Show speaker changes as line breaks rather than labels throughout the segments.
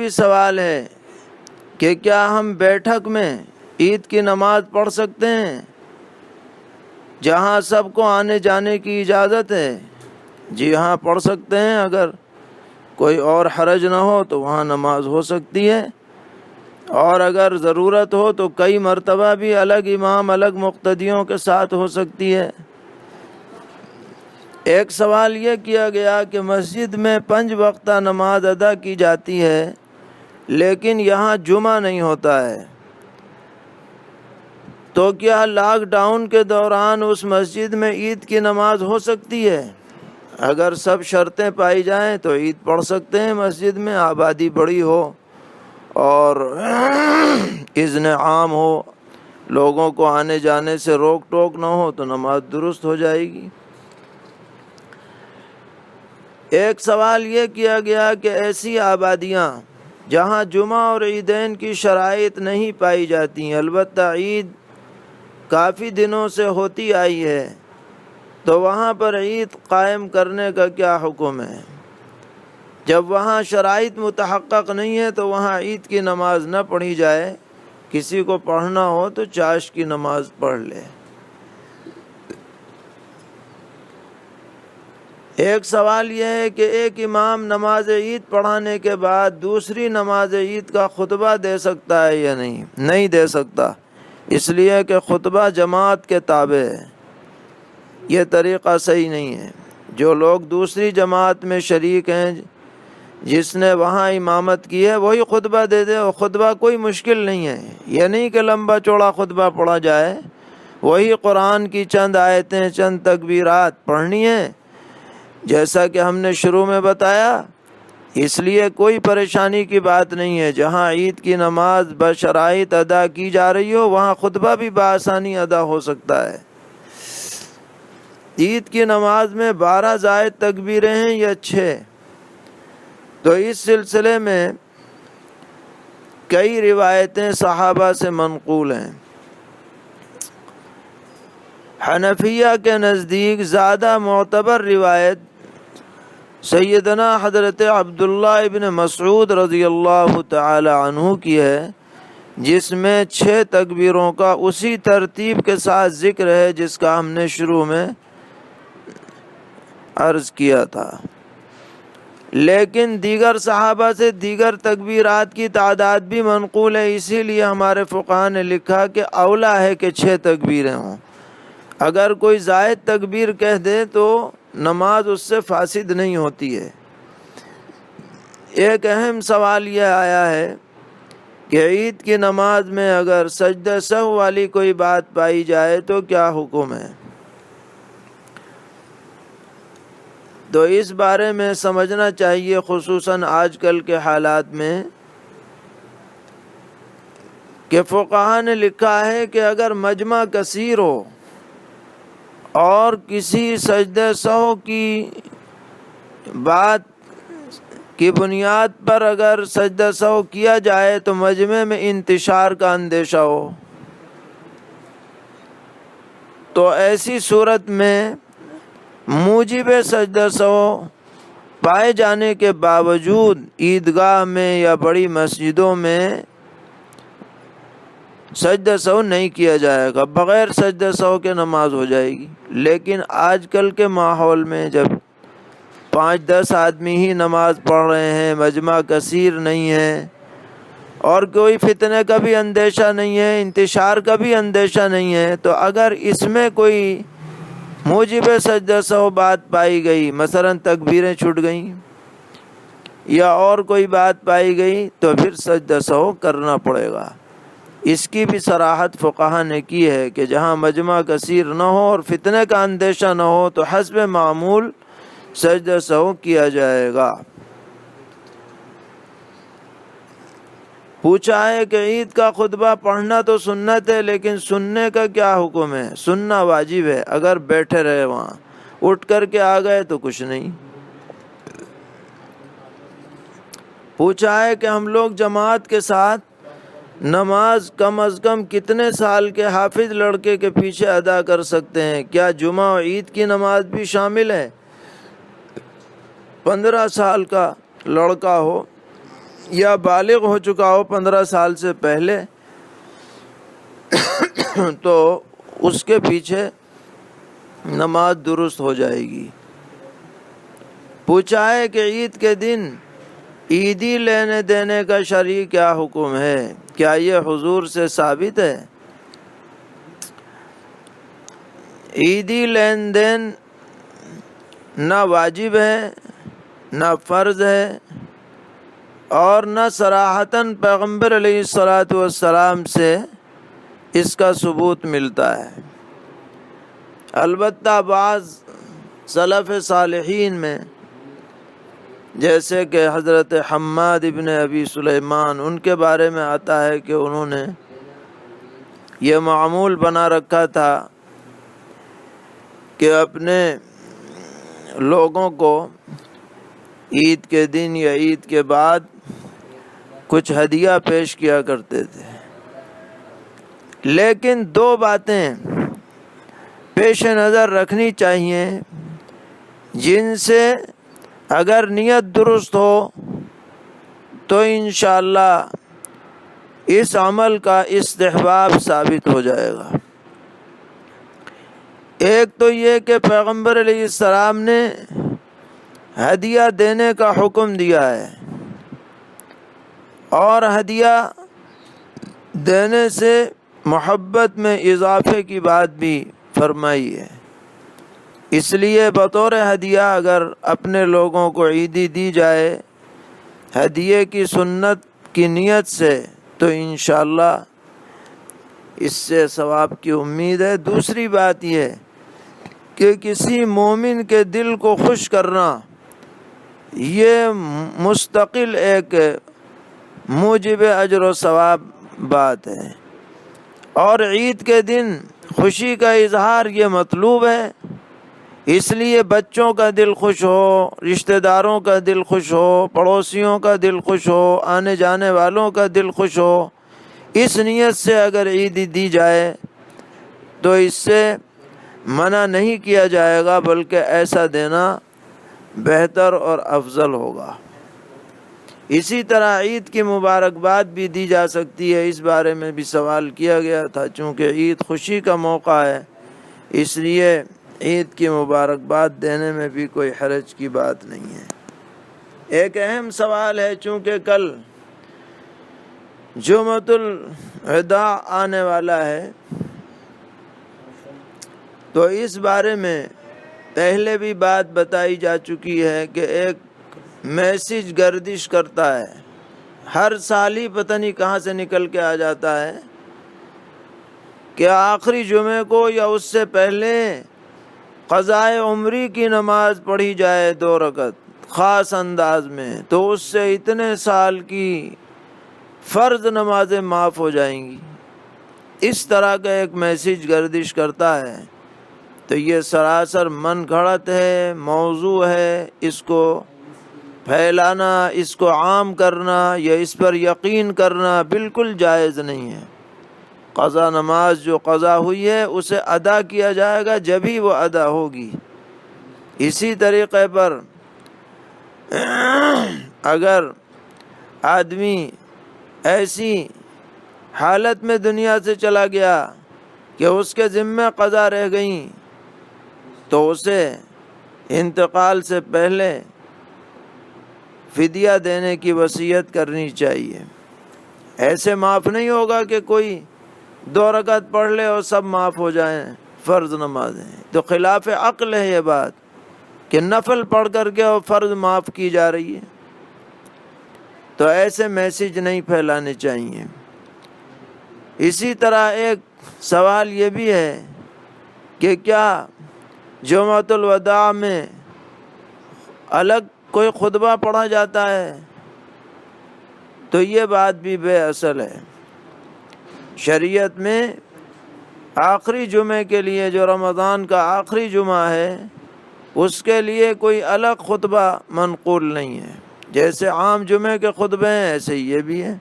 بھی سوال ہے کہ کیا ہم بیٹھک میں عید کی نماز پڑھ سکتے ہیں جہاں سب کو آنے جانے کی اجازت ہے؟ جی ہاں، پڑھ سکتے ہیں، اگر کوئی اور حرج نہ ہو تو وہاں نماز ہو سکتی ہے، اور اگر ضرورت ہو تو کئی مرتبہ بھی الگ امام الگ مقتدیوں کے ساتھ ہو سکتی ہے۔ ایک سوال یہ کیا گیا کہ مسجد میں 5 وقتہ نماز ادا کی جاتی ہے لیکن یہاں جمعہ نہیں ہوتا ہے، تو کیا لاک ڈاؤن کے دوران اس مسجد میں عید کی نماز ہو سکتی ہے؟ اگر سب شرطیں پائی جائیں تو عید پڑھ سکتے ہیں مسجد میں، آبادی بڑی ہو اور اذن عام ہو، لوگوں کو آنے جانے سے روک ٹوک نہ ہو تو نماز درست ہو جائے گی۔ ایک سوال یہ کیا گیا کہ ایسی آبادیاں جہاں جمعہ اور عیدین کی شرائط نہیں پائی جاتی، البتہ عید کافی دنوں سے ہوتی آئی ہے، تو وہاں پر عید قائم کرنے کا کیا حکم ہے؟ جب وہاں شرائط متحقق نہیں ہے تو وہاں عید کی نماز نہ پڑھی جائے، کسی کو پڑھنا ہو تو چاشت کی نماز پڑھ لے۔ ایک سوال یہ ہے کہ ایک امام نماز عید پڑھانے کے بعد دوسری نماز عید کا خطبہ دے سکتا ہے یا نہیں؟ نہیں دے سکتا، اس لیے کہ خطبہ جماعت کے تابع ہے، یہ طریقہ صحیح نہیں ہے۔ جو لوگ دوسری جماعت میں شریک ہیں، جس نے وہاں امامت کی ہے، وہی خطبہ دے دے، اور خطبہ کوئی مشکل نہیں ہے، یہ نہیں کہ لمبا چوڑا خطبہ پڑھا جائے، وہی قرآن کی چند آیتیں چند تکبیرات پڑھنی ہیں جیسا کہ ہم نے شروع میں بتایا، اس لیے کوئی پریشانی کی بات نہیں ہے۔ جہاں عید کی نماز بشرائط ادا کی جا رہی ہو وہاں خطبہ بھی بآسانی ادا ہو سکتا ہے۔ عید کی نماز میں 12 زائد تکبیریں ہیں یا 6؟ تو اس سلسلے میں کئی روایتیں صحابہ سے منقول ہیں۔ حنفیہ کے نزدیک زیادہ معتبر روایت سیدنا حضرت عبداللہ ابن مسعود رضی اللہ تعالی عنہ کی ہے، جس میں 6 تکبیروں کا اسی ترتیب کے ساتھ ذکر ہے جس کا ہم نے شروع میں عرض کیا تھا، لیکن دیگر صحابہ سے دیگر تکبیرات کی تعداد بھی منقول ہے، اسی لیے ہمارے فقہا نے لکھا کہ اولیٰ ہے کہ 6 تکبیریں ہوں۔ اگر کوئی زائد تکبیر کہہ دے تو نماز اس سے فاسد نہیں ہوتی ہے۔ ایک اہم سوال یہ آیا ہے کہ عید کی نماز میں اگر سجدہ سہو والی کوئی بات پائی جائے تو کیا حکم ہے؟ تو اس بارے میں سمجھنا چاہیے، خصوصاً آج کل کے حالات میں، کہ فقہا نے لکھا ہے کہ اگر مجمع کثیر ہو اور کسی سجدہ سہو کی بات کی بنیاد پر اگر سجدہ سہو کیا جائے تو مجمع میں انتشار کا اندیشہ ہو، تو ایسی صورت میں موجب سجدہ سہو پائے جانے کے باوجود عیدگاہ میں یا بڑی مسجدوں میں سجدہ سہو نہیں کیا جائے گا، بغیر سجدہ سہو کے نماز ہو جائے گی۔ لیکن آج کل کے ماحول میں جب 5-10 آدمی ہی نماز پڑھ رہے ہیں، مجمع کثیر نہیں ہے، اور کوئی فتنے کا بھی اندیشہ نہیں ہے، انتشار کا بھی اندیشہ نہیں ہے، تو اگر اس میں کوئی موجب سجدہ سہو بات پائی گئی، مثلا تکبیریں چھوٹ گئیں یا اور کوئی بات پائی گئی، تو پھر سجدہ سہو کرنا پڑے گا۔ اس کی بھی صراحت فقہا نے کی ہے کہ جہاں مجمع کثیر نہ ہو اور فتنے کا اندیشہ نہ ہو تو حسب معمول سجدہ سہو کیا جائے گا۔ پوچھا ہے کہ عید کا خطبہ پڑھنا تو سنت ہے، لیکن سننے کا کیا حکم ہے؟ سننا واجب ہے، اگر بیٹھے رہے وہاں، اٹھ کر کے آ گئے تو کچھ نہیں۔ پوچھا ہے کہ ہم لوگ جماعت کے ساتھ نماز کم از کم کتنے سال کے حافظ لڑکے کے پیچھے ادا کر سکتے ہیں؟ کیا جمعہ اور عید کی نماز بھی شامل ہے؟ 15 سال کا لڑکا ہو یا بالغ ہو چکا ہو 15 سال سے پہلے تو اس کے پیچھے نماز درست ہو جائے گی۔ پوچھا ہے کہ عید کے دن عیدی لینے دینے کا شرعی کیا حکم ہے؟ کیا یہ حضور سے ثابت ہے؟ عیدی لین دین نہ واجب ہے، نہ فرض ہے، اور نہ صراحتاً پیغمبر علیہ الصلاۃ والسلام سے اس کا ثبوت ملتا ہے۔ البتہ بعض سلف صالحین میں، جیسے کہ حضرت حماد ابن ابی سلیمان، ان کے بارے میں آتا ہے کہ انہوں نے یہ معمول بنا رکھا تھا کہ اپنے لوگوں کو عید کے دن یا عید کے بعد کچھ ہدیہ پیش کیا کرتے تھے۔ لیکن دو باتیں پیش نظر رکھنی چاہیے جن سے اگر نیت درست ہو تو انشاءاللہ اس عمل کا استحباب ثابت ہو جائے گا۔ ایک تو یہ کہ پیغمبر علیہ السلام نے ہدیہ دینے کا حکم دیا ہے، اور ہدیہ دینے سے محبت میں اضافے کی بات بھی فرمائی ہے۔ اس لیے بطور ہدیہ اگر اپنے لوگوں کو عیدی دی جائے ہدیے کی سنت کی نیت سے تو انشاءاللہ اس سے ثواب کی امید ہے۔ دوسری بات یہ کہ کسی مومن کے دل کو خوش کرنا یہ مستقل ایک موجب اجر و ثواب بات ہے، اور عید کے دن خوشی کا اظہار یہ مطلوب ہے۔ اس لیے بچوں کا دل خوش ہو، رشتہ داروں کا دل خوش ہو، پڑوسیوں کا دل خوش ہو، آنے جانے والوں کا دل خوش ہو، اس نیت سے اگر عیدی دی جائے تو اس سے منع نہیں کیا جائے گا، بلکہ ایسا دینا بہتر اور افضل ہوگا۔ اسی طرح عید کی مبارکباد بھی دی جا سکتی ہے۔ اس بارے میں بھی سوال کیا گیا تھا، چونکہ عید خوشی کا موقع ہے اس لیے عید کی مبارکباد دینے میں بھی کوئی حرج کی بات نہیں ہے۔ ایک اہم سوال ہے، چونکہ کل جمعۃ الوداع آنے والا ہے تو اس بارے میں پہلے بھی بات بتائی جا چکی ہے کہ ایک میسج گردش کرتا ہے، ہر سال ہی پتہ نہیں کہاں سے نکل کے آ جاتا ہے کہ آخری جمعے کو یا اس سے پہلے قضائے عمری کی نماز پڑھی جائے 2 رکعت خاص انداز میں، تو اس سے اتنے سال کی فرض نمازیں معاف ہو جائیں گی۔ اس طرح کا ایک میسج گردش کرتا ہے، تو یہ سراسر من گھڑت ہے، موضوع ہے۔ اس کو پھیلانا، اس کو عام کرنا یا اس پر یقین کرنا بالکل جائز نہیں ہے۔ قضا نماز جو قضا ہوئی ہے اسے ادا کیا جائے گا جب ہی وہ ادا ہوگی۔ اسی طریقے پر اگر آدمی ایسی حالت میں دنیا سے چلا گیا کہ اس کے ذمہ قضا رہ گئیں تو اسے انتقال سے پہلے فدیہ دینے کی وصیت کرنی چاہیے۔ ایسے معاف نہیں ہوگا کہ کوئی 2 رکعت پڑھ لے اور سب معاف ہو جائیں فرض نمازیں، تو خلاف عقل ہے یہ بات کہ نفل پڑھ کر کے اور فرض معاف کی جا رہی ہے۔ تو ایسے میسج نہیں پھیلانے چاہیے۔ اسی طرح ایک سوال یہ بھی ہے کہ کیا جمعۃ الوداع میں الگ کوئی خطبہ پڑھا جاتا ہے؟ تو یہ بات بھی بے اصل ہے۔ شریعت میں آخری جمعے کے لیے جو رمضان کا آخری جمعہ ہے اس کے لیے کوئی الگ خطبہ منقول نہیں ہے۔ جیسے عام جمعے کے خطبے ہیں ایسے یہ بھی ہیں،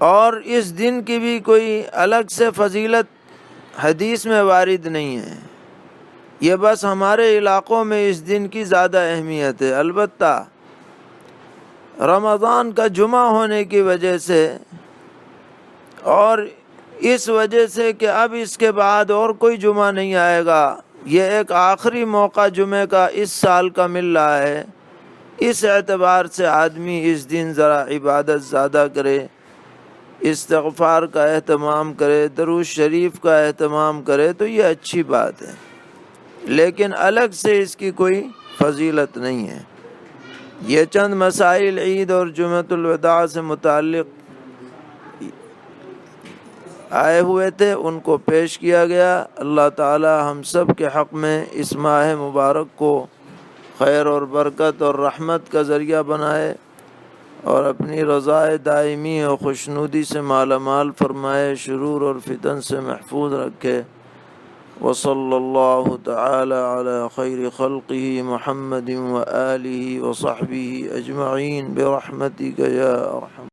اور اس دن کی بھی کوئی الگ سے فضیلت حدیث میں وارد نہیں ہے۔ یہ بس ہمارے علاقوں میں اس دن کی زیادہ اہمیت ہے۔ البتہ رمضان کا جمعہ ہونے کی وجہ سے اور اس وجہ سے کہ اب اس کے بعد اور کوئی جمعہ نہیں آئے گا، یہ ایک آخری موقع جمعے کا اس سال کا مل رہا ہے، اس اعتبار سے آدمی اس دن ذرا عبادت زیادہ کرے، استغفار کا اہتمام کرے، درود شریف کا اہتمام کرے تو یہ اچھی بات ہے، لیکن الگ سے اس کی کوئی فضیلت نہیں ہے۔ یہ چند مسائل عید اور جمعۃ الوداع سے متعلق آئے ہوئے تھے، ان کو پیش کیا گیا۔ اللہ تعالی ہم سب کے حق میں اس ماہ مبارک کو خیر اور برکت اور رحمت کا ذریعہ بنائے اور اپنی رضائے دائمی اور خوشنودی سے مالا مال فرمائے، شرور اور فتن سے محفوظ رکھے۔ وصلی اللہ تعالی علی خیر خلقہ محمد وآلہ وصحبہ اجمعین برحمتک یا ارحم